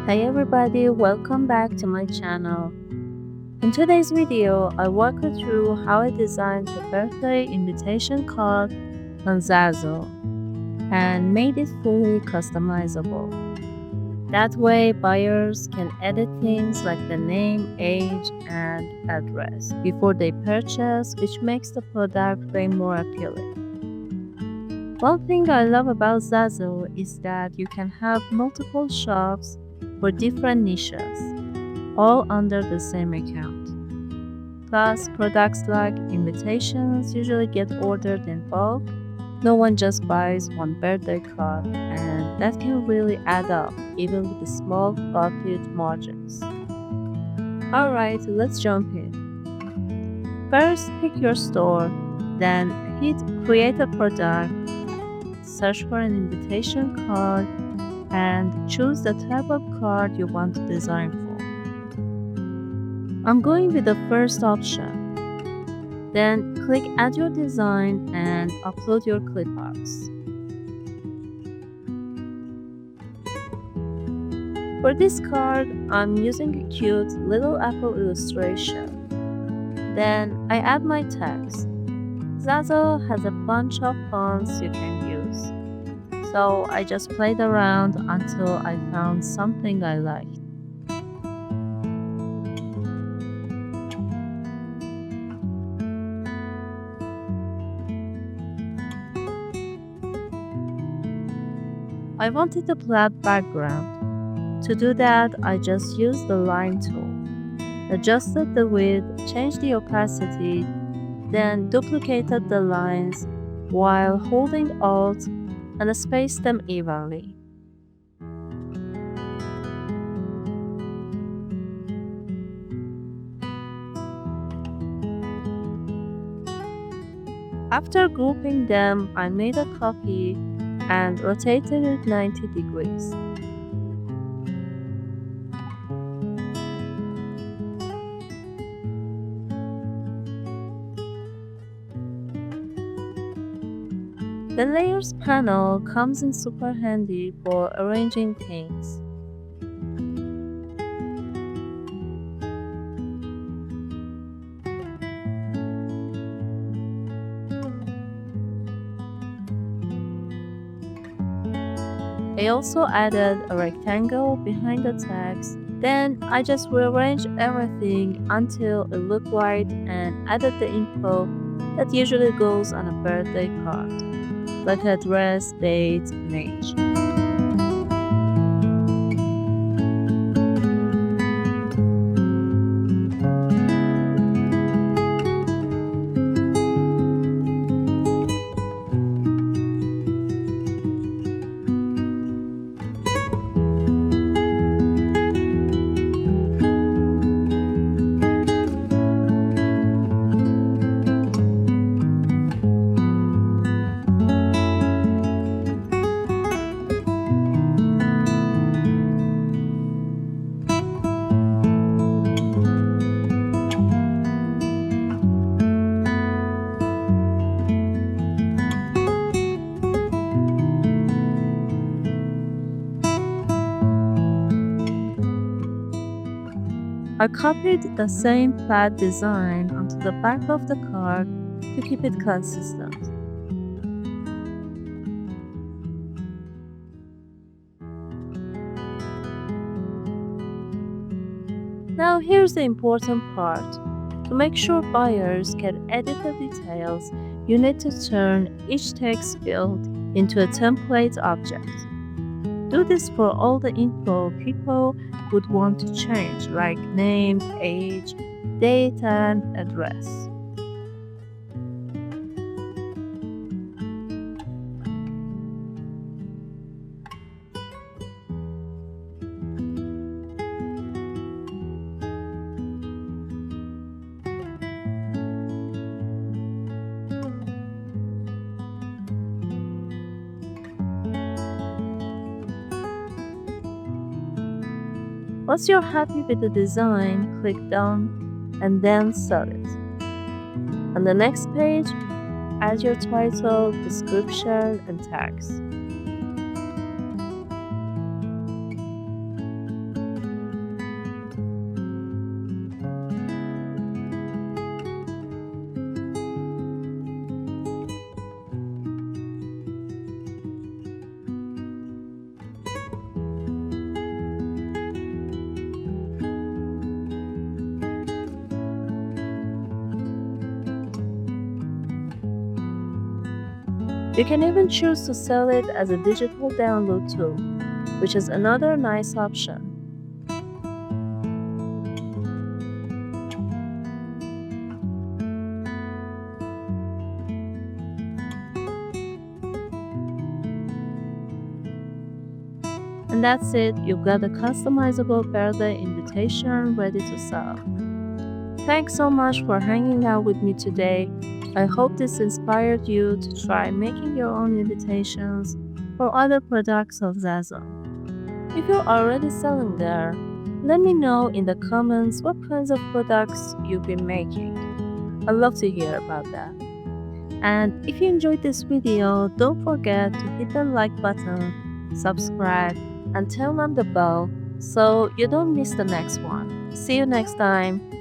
Hi everybody, welcome back to my channel. In today's video, I walk you through how I designed the birthday invitation card on Zazzle and made it fully customizable. That way, buyers can edit things like the name, age, and address before they purchase, which makes the product way more appealing. One thing I love about Zazzle is that you can have multiple shops for different niches, all under the same account. Plus, products like invitations usually get ordered in bulk. No one just buys one birthday card, and that can really add up, even with the small profit margins. Alright, let's jump in. First, pick your store, then hit Create a Product, search for an invitation card, and choose the type of card you want to design for. I'm going with the first option. Then click Add Your Design and upload your cliparts. For this card, I'm using a cute little apple illustration. Then I add my text. Zazzle has a bunch of fonts you can use, so I just played around until I found something I liked. I wanted a flat background. To do that, I just used the line tool, adjusted the width, changed the opacity, then duplicated the lines while holding Alt and spaced them evenly. After grouping them, I made a copy and rotated it 90 degrees. The Layers panel comes in super handy for arranging things. I also added a rectangle behind the text. Then I just rearranged everything until it looked right and added the info that usually goes on a birthday card, like address, date, and age. I copied the same flat design onto the back of the card to keep it consistent. Now here's the important part. To make sure buyers can edit the details, you need to turn each text field into a template object. Do this for all the info people would want to change, like name, age, date, and address. Once you're happy with the design, click Done and then sell it. On the next page, add your title, description, and tags. You can even choose to sell it as a digital download too, which is another nice option. And that's it, you've got a customizable birthday invitation ready to sell. Thanks so much for hanging out with me today. I hope this inspired you to try making your own invitations for other products of Zazzle. If you're already selling there, let me know in the comments what kinds of products you've been making. I'd love to hear about that. And if you enjoyed this video, don't forget to hit the like button, subscribe, and turn on the bell so you don't miss the next one. See you next time.